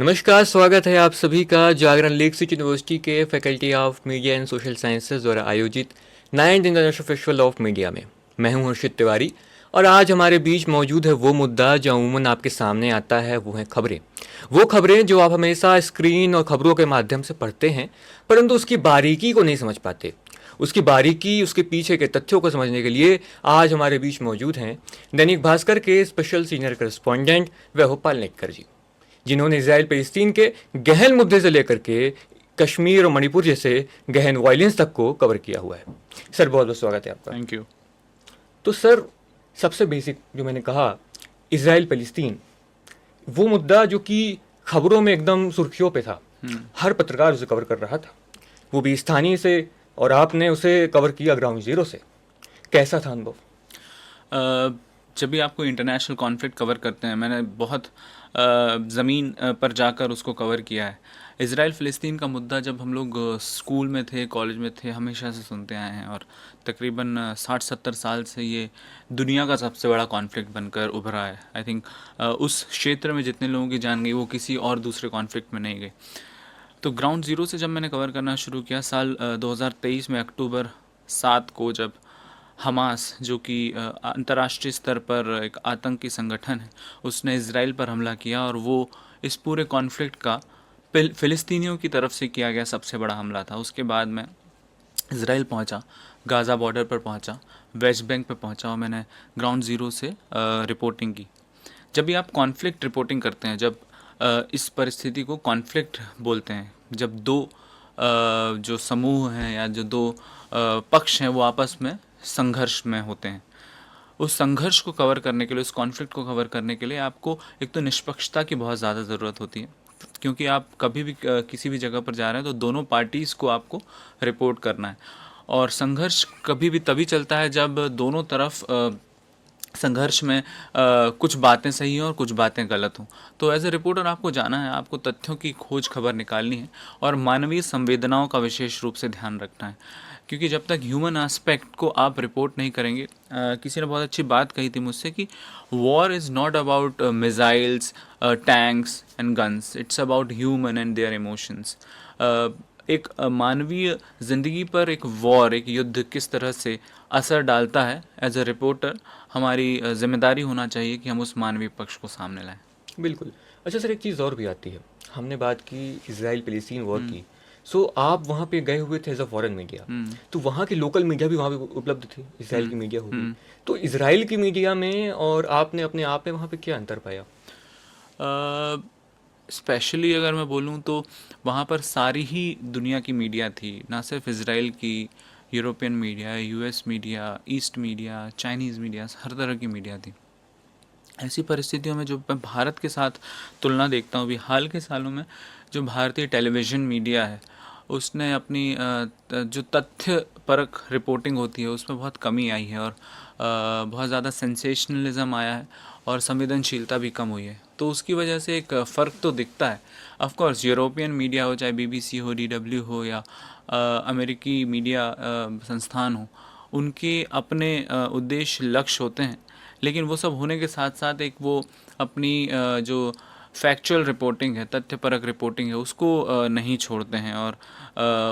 नमस्कार, स्वागत है आप सभी का जागरण लेक सिटी यूनिवर्सिटी के faculty of media and social sciences द्वारा आयोजित 9th international festival of media में। मैं हूं हर्षित तिवारी और आज हमारे बीच मौजूद है वो मुद्दा जो अमूमन आपके सामने आता है, वो है खबरें। वो खबरें जो आप हमेशा स्क्रीन और खबरों के माध्यम से पढ़ते हैं, परंतु उसकी बारीकी को नहीं समझ पाते। उसकी बारीकी, उसके पीछे के तथ्यों को समझने के लिए आज हमारे बीच मौजूद हैं दैनिक भास्कर के स्पेशल सीनियर करस्पॉन्डेंट वैभवपाल नेटकर जी, जिन्होंने इसराइल फिलिस्तीन के गहन मुद्दे से लेकर के कश्मीर और मणिपुर जैसे गहन वायलेंस तक को कवर किया हुआ है। सर, बहुत बहुत स्वागत है आपका। Thank you. तो सर, सबसे बेसिक जो मैंने कहा, इसराइल फिलिस्तीन, वो मुद्दा जो कि खबरों में एकदम सुर्खियों पे था, हर पत्रकार उसे कवर कर रहा था, वो भी स्थानीय से, और आपने उसे कवर किया ग्राउंड जीरो से। कैसा था अनुभव? जब भी आपको इंटरनेशनल कॉन्फ्लिक्ट कवर करते हैं, मैंने बहुत ज़मीन पर जाकर उसको कवर किया है। इसराइल फ़िलिस्तीन का मुद्दा जब हम लोग स्कूल में थे, कॉलेज में थे, हमेशा से सुनते आए हैं और तकरीबन 60-70 साल से ये दुनिया का सबसे बड़ा कॉन्फ्लिक्ट बनकर उभरा है। आई थिंक उस क्षेत्र में जितने लोगों की जान गई वो किसी और दूसरे कॉन्फ्लिक्ट में नहीं गई। तो ग्राउंड ज़ीरो से जब मैंने कवर करना शुरू किया साल 2023 में अक्टूबर 7 को, जब हमास, जो कि अंतर्राष्ट्रीय स्तर पर एक आतंकी संगठन है, उसने इज़राइल पर हमला किया और वो इस पूरे कॉन्फ्लिक्ट का फ़िलिस्तीनियों की तरफ से किया गया सबसे बड़ा हमला था। उसके बाद मैं इज़राइल पहुंचा, गाज़ा बॉर्डर पर पहुंचा, वेस्ट बैंक पे पहुंचा और मैंने ग्राउंड ज़ीरो से रिपोर्टिंग की। जब भी आप कॉन्फ्लिक्ट रिपोर्टिंग करते हैं, जब इस परिस्थिति को कॉन्फ्लिक्ट बोलते हैं, जब दो जो समूह हैं या जो दो पक्ष हैं वो आपस में संघर्ष में होते हैं, उस संघर्ष को कवर करने के लिए, उस कॉन्फ्लिक्ट को कवर करने के लिए आपको एक तो निष्पक्षता की बहुत ज़्यादा ज़रूरत होती है, क्योंकि आप कभी भी किसी भी जगह पर जा रहे हैं तो दोनों पार्टीज़ को आपको रिपोर्ट करना है। और संघर्ष कभी भी तभी चलता है जब दोनों तरफ संघर्ष में कुछ बातें सही हों और कुछ बातें गलत हों। तो एज ए रिपोर्टर आपको जाना है, आपको तथ्यों की खोज खबर निकालनी है और मानवीय संवेदनाओं का विशेष रूप से ध्यान रखना है, क्योंकि जब तक ह्यूमन एस्पेक्ट को आप रिपोर्ट नहीं करेंगे, किसी ने बहुत अच्छी बात कही थी मुझसे कि war is not about missiles, tanks and guns, it's about human and their emotions. एक मानवीय ज़िंदगी पर एक वॉर, एक युद्ध किस तरह से असर डालता है, एज अ रिपोर्टर हमारी जिम्मेदारी होना चाहिए कि हम उस मानवीय पक्ष को सामने लाएं। बिल्कुल। अच्छा सर, एक चीज़ और भी आती है। हमने बात की इसराइल फिलिस्तीन वॉर की, सो आप वहाँ पे गए हुए थे एज अ फॉरेन मीडिया, तो वहाँ की लोकल मीडिया भी वहाँ पे उपलब्ध थी, इसराइल की मीडिया होगी, तो इसराइल की मीडिया में और आपने अपने आप में वहाँ पे क्या अंतर पाया? स्पेशली अगर मैं बोलूँ तो वहाँ पर सारी ही दुनिया की मीडिया थी, ना सिर्फ इसराइल की, European media, US media, east media, Chinese media, हर तरह की मीडिया थी। ऐसी परिस्थितियों में जो मैं भारत के साथ तुलना देखता हूँ, अभी हाल के सालों में जो भारतीय टेलीविज़न मीडिया है उसने अपनी जो तथ्य परक रिपोर्टिंग होती है उसमें बहुत कमी आई है और बहुत ज़्यादा सेंसेशनलिज्म आया है और संवेदनशीलता भी कम हुई है। तो उसकी वजह से एक फ़र्क तो दिखता है। ऑफ कोर्स यूरोपियन मीडिया हो, चाहे बीबीसी हो, डीडब्ल्यू हो या अमेरिकी मीडिया संस्थान हो, उनके अपने उद्देश्य लक्ष्य होते हैं, लेकिन वो सब होने के साथ साथ एक वो अपनी जो फैक्चुअल रिपोर्टिंग है, तथ्यपरक रिपोर्टिंग है, उसको नहीं छोड़ते हैं और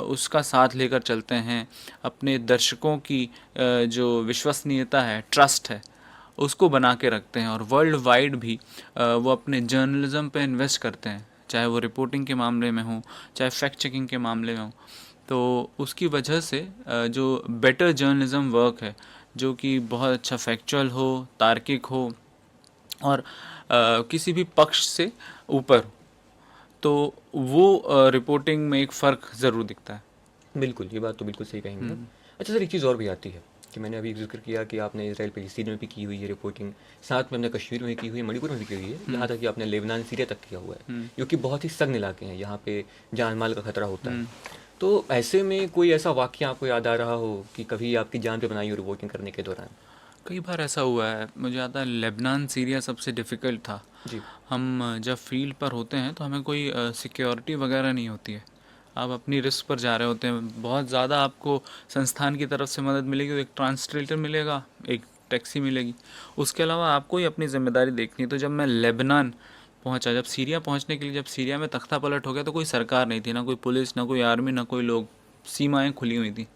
उसका साथ लेकर चलते हैं। अपने दर्शकों की जो विश्वसनीयता है, ट्रस्ट है, उसको बना के रखते हैं और वर्ल्ड वाइड भी वो अपने जर्नलिज़म पे इन्वेस्ट करते हैं, चाहे वो रिपोर्टिंग के मामले में हो, चाहे फैक्ट चेकिंग के मामले में हो। तो उसकी वजह से जो बेटर जर्नलिज़म वर्क है, जो कि बहुत अच्छा फैक्चुअल हो, तार्किक हो और किसी भी पक्ष से ऊपर हो, तो वो रिपोर्टिंग में एक फ़र्क ज़रूर दिखता है। बिल्कुल, ये बात तो बिल्कुल सही कहेंगे आप। अच्छा सर, एक चीज़ और भी आती है कि मैंने अभी जिक्र किया कि आपने इसराइल फिलिस्तीन में भी की हुई है रिपोर्टिंग, साथ में हमने कश्मीर में की हुई है, मणिपुर में भी की हुई है, यहाँ तक कि आपने लेबनान, सीरिया तक किया हुआ है, जो कि बहुत ही सख्त इलाके हैं, यहाँ पे जान माल का खतरा होता है। तो ऐसे में कोई ऐसा वाक़या आपको याद आ रहा हो कि कभी आपकी जान पे बनाई हो रिपोर्टिंग करने के दौरान? कई बार ऐसा हुआ है, मुझे याद है लेबनान, सीरिया सबसे डिफ़िकल्ट था। जी। हम जब फील्ड पर होते हैं तो हमें कोई सिक्योरिटी वगैरह नहीं होती है, आप अपनी रिस्क पर जा रहे होते हैं। बहुत ज़्यादा आपको संस्थान की तरफ से मदद मिलेगी, एक ट्रांसलेटर मिलेगा, एक टैक्सी मिलेगी, उसके अलावा आपको ही अपनी ज़िम्मेदारी देखनी है। तो जब मैं लेबनान पहुंचा। जब सीरिया पहुंचने के लिए, जब सीरिया में तख्ता पलट हो गया तो कोई सरकार नहीं थी, ना कोई पुलिस, ना कोई आर्मी, ना कोई लोग, सीमाएं खुली हुई थी।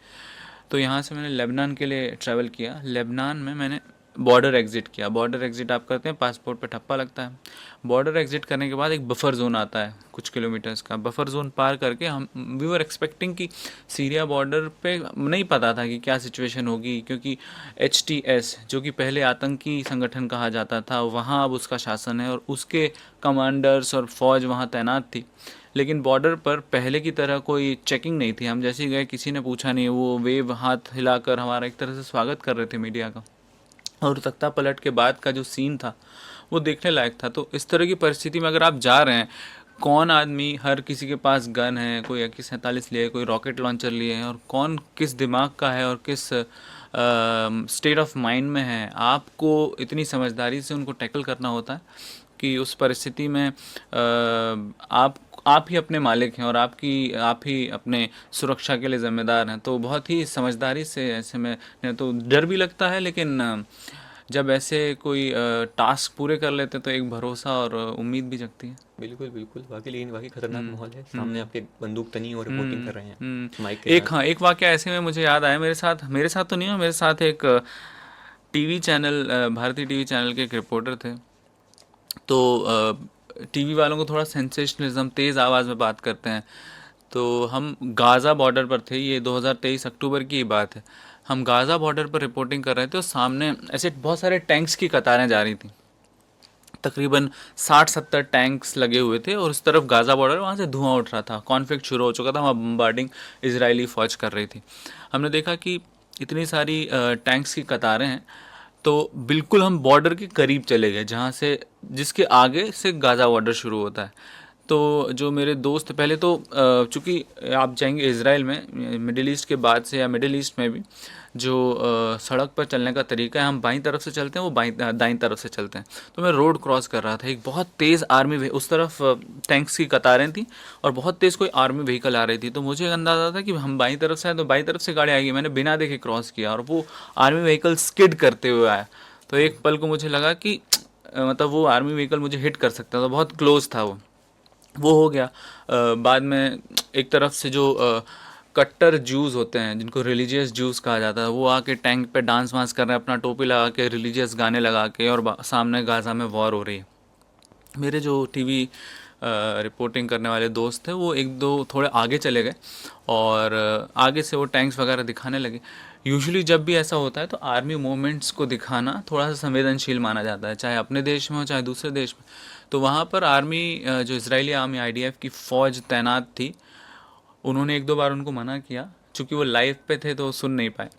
तो यहाँ से मैंने लेबनान के लिए ट्रैवल किया। लेबनान में मैंने बॉर्डर एग्ज़िट किया। बॉर्डर एग्ज़िट आप करते हैं, पासपोर्ट पे ठप्पा लगता है। बॉर्डर एग्ज़िट करने के बाद एक बफर ज़ोन आता है कुछ किलोमीटर्स का। बफर ज़ोन पार करके हम वी वर एक्सपेक्टिंग कि सीरिया बॉर्डर पे, नहीं पता था कि क्या सिचुएशन होगी, क्योंकि HTS जो कि पहले आतंकी संगठन कहा जाता था, वहाँ अब उसका शासन है और उसके कमांडर्स और फौज वहाँ तैनात थी। लेकिन बॉर्डर पर पहले की तरह कोई चेकिंग नहीं थी। हम जैसे ही गए किसी ने पूछा नहीं, वो वेव हाथ हिलाकर हमारा एक तरह से स्वागत कर रहे थे मीडिया का। और तख्ता पलट के बाद का जो सीन था वो देखने लायक था। तो इस तरह की परिस्थिति में अगर आप जा रहे हैं, कौन आदमी, हर किसी के पास गन है, कोई AK-47 लिए, कोई रॉकेट लॉन्चर लिए है, और कौन किस दिमाग का है और किस स्टेट ऑफ माइंड में है, आपको इतनी समझदारी से उनको टैकल करना होता है कि उस परिस्थिति में आप ही अपने मालिक हैं और आप ही अपने सुरक्षा के लिए ज़िम्मेदार हैं। तो बहुत ही समझदारी से ऐसे में, नहीं तो डर भी लगता है, लेकिन जब ऐसे कोई टास्क पूरे कर लेते तो एक भरोसा और उम्मीद भी जगती है। बिल्कुल बिल्कुल, वाकई, लेकिन वाकई खतरनाक माहौल है, सामने आपके बंदूक तनी और रिपोर्टिंग कर रहे हैं माइक के एक, साथ। हाँ, एक वाकया ऐसे में मुझे याद आया, मेरे साथ तो नहीं हुआ, मेरे साथ एक टीवी चैनल, भारतीय टीवी चैनल के एक रिपोर्टर थे। तो टीवी वालों को थोड़ा सेंसेशनलिज्म, तेज़ आवाज़ में बात करते हैं। तो हम गाज़ा बॉर्डर पर थे, ये 2023 अक्टूबर की ही बात है। हम गाज़ा बॉर्डर पर रिपोर्टिंग कर रहे थे और सामने ऐसे बहुत सारे टैंक्स की कतारें जा रही थी। तकरीबन 60-70 टैंक्स लगे हुए थे और उस तरफ गाज़ा बॉर्डर, वहाँ से धुआं उठ रहा था, कॉन्फ्लिक्ट शुरू हो चुका था, वहाँ बम्बार्डिंग इजरायली फ़ौज कर रही थी। हमने देखा कि इतनी सारी टैंक्स की कतारें हैं, तो बिल्कुल हम बॉर्डर के करीब चले गए, जहाँ से, जिसके आगे से गाज़ा बॉर्डर शुरू होता है। तो जो मेरे दोस्त, पहले तो चूँकि आप जाएंगे इसराइल में, मिडिल ईस्ट के बाद से, या मिडिल ईस्ट में भी जो सड़क पर चलने का तरीका है, हम बाईं तरफ से चलते हैं, वो दाईं तरफ से चलते हैं। तो मैं रोड क्रॉस कर रहा था, एक बहुत तेज़ आर्मी, उस तरफ टैंक्स की कतारें थी और बहुत तेज़ कोई आर्मी व्हीकल आ रही थी। तो मुझे अंदाज़ा था कि हम बाईं तरफ से आए तो बाईं तरफ से गाड़ी आएगी। मैंने बिना देखे क्रॉस किया और वो आर्मी व्हीकल स्किड करते हुए आया। तो एक पल को मुझे लगा कि मतलब वो आर्मी व्हीकल मुझे हिट कर सकता था, बहुत क्लोज था वो हो गया। बाद में एक तरफ से जो कट्टर जूस होते हैं, जिनको रिलीजियस जूस कहा जाता है, वो आके टैंक पे डांस वांस कर रहे हैं, अपना टोपी लगा के, रिलीजियस गाने लगा के, और सामने गाज़ा में वॉर हो रही है। मेरे जो टीवी रिपोर्टिंग करने वाले दोस्त थे, वो एक दो थोड़े आगे चले गए और आगे से वो टैंक्स वगैरह दिखाने लगे। यूजुअली जब भी ऐसा होता है तो आर्मी मूवमेंट्स को दिखाना थोड़ा सा संवेदनशील माना जाता है, चाहे अपने देश में हो चाहे दूसरे देश में। तो वहाँ पर आर्मी, जो इजरायली आर्मी, IDF की फ़ौज तैनात थी, उन्होंने एक दो बार उनको मना किया, चूँकि वो लाइव पे थे तो सुन नहीं पाए।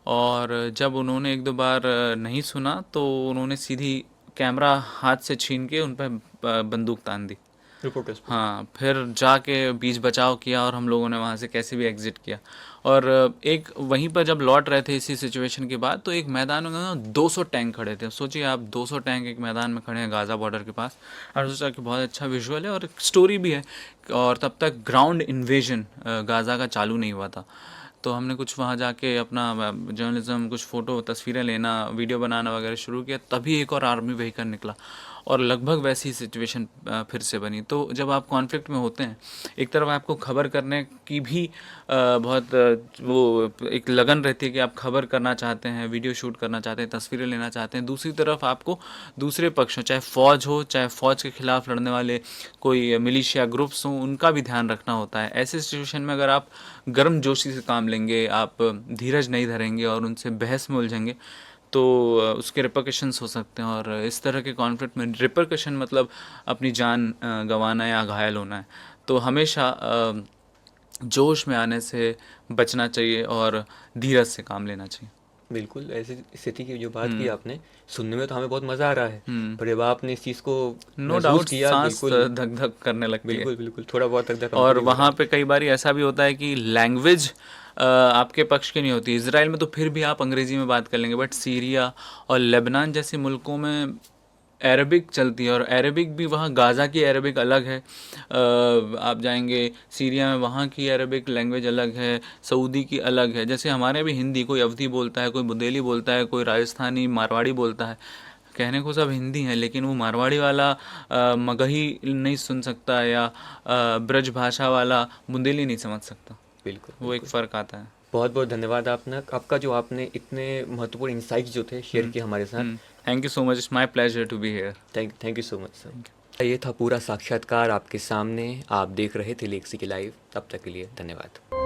और जब उन्होंने एक दो बार नहीं सुना तो उन्होंने सीधी कैमरा हाथ से छीन के उन पर बंदूक तान दी। रिपोर्टर्स पे। हाँ, फिर जाके बीच बचाव किया और हम लोगों ने वहाँ से कैसे भी एग्ज़िट किया। और एक वहीं पर जब लौट रहे थे इसी सिचुएशन के बाद, तो एक मैदान में ना 200 टैंक खड़े थे। सोचिए आप, 200 टैंक एक मैदान में खड़े हैं गाज़ा बॉर्डर के पास। और सोचा कि बहुत अच्छा विजुअल है और एक स्टोरी भी है। और तब तक ग्राउंड इन्वेजन गाज़ा का चालू नहीं हुआ था। तो हमने कुछ वहाँ जाके अपना जर्नलिज्म, कुछ फ़ोटो तस्वीरें लेना, वीडियो बनाना वगैरह शुरू किया। तभी एक और आर्मी व्हीकल निकला और लगभग वैसी सिचुएशन फिर से बनी। तो जब आप कॉन्फ्लिक्ट में होते हैं, एक तरफ आपको खबर करने की भी बहुत वो एक लगन रहती है कि आप खबर करना चाहते हैं, वीडियो शूट करना चाहते हैं, तस्वीरें लेना चाहते हैं। दूसरी तरफ आपको दूसरे पक्ष हो, चाहे फ़ौज हो, चाहे फ़ौज के ख़िलाफ़ लड़ने वाले कोई मिलिशिया ग्रुप्स हों, उनका भी ध्यान रखना होता है। ऐसे सिचुएशन में अगर आप गर्मजोशी से काम लेंगे, आप धीरज नहीं धरेंगे और उनसे बहस में उलझेंगे, तो उसके रिपरकशंस हो सकते हैं। और इस तरह के कॉन्फ्लिक्ट में रिपरकशन मतलब अपनी जान गंवाना या घायल होना है। तो हमेशा जोश में आने से बचना चाहिए और धीरज से काम लेना चाहिए। बिल्कुल, ऐसी स्थिति की जो बात की आपने, सुनने में तो हमें बहुत मज़ा आ रहा है, पर जब आपने इस चीज़ को नो महसूस डाउट किया, सांस बिल्कुल धक धक करने लगती है। बिल्कुल बिल्कुल, थोड़ा बहुत तक और कमज़ोरी हो रहा वहाँ है। पे कई बार ऐसा भी होता है कि लैंग्वेज आपके पक्ष की नहीं होती। इसराइल में तो फिर भी आप अंग्रेज़ी में बात कर लेंगे, बट सीरिया और लेबनान जैसे मुल्कों में अरबिक चलती है, और अरबिक भी वहाँ गाज़ा की अरबिक अलग है। आप जाएंगे सीरिया में, वहाँ की अरबिक लैंग्वेज अलग है, सऊदी की अलग है। जैसे हमारे भी हिंदी, कोई अवधी बोलता है, कोई बुंदेली बोलता है, कोई राजस्थानी मारवाड़ी बोलता है। कहने को सब हिंदी है, लेकिन वो मारवाड़ी वाला मगही नहीं सुन सकता, या ब्रज भाषा वाला बुंदेली नहीं समझ सकता। बिल्कुल वो एक बिल्कुल। फ़र्क आता है। बहुत बहुत धन्यवाद आपका जो आपने इतने महत्वपूर्ण इंसाइट्स जो थे शेयर किए हमारे साथ। Thank you so much, it's my pleasure to be here. Thank you so much sir. ये था पूरा साक्षात्कार आपके सामने, आप देख रहे थे लेक्सी की लाइव। तब तक के लिए धन्यवाद।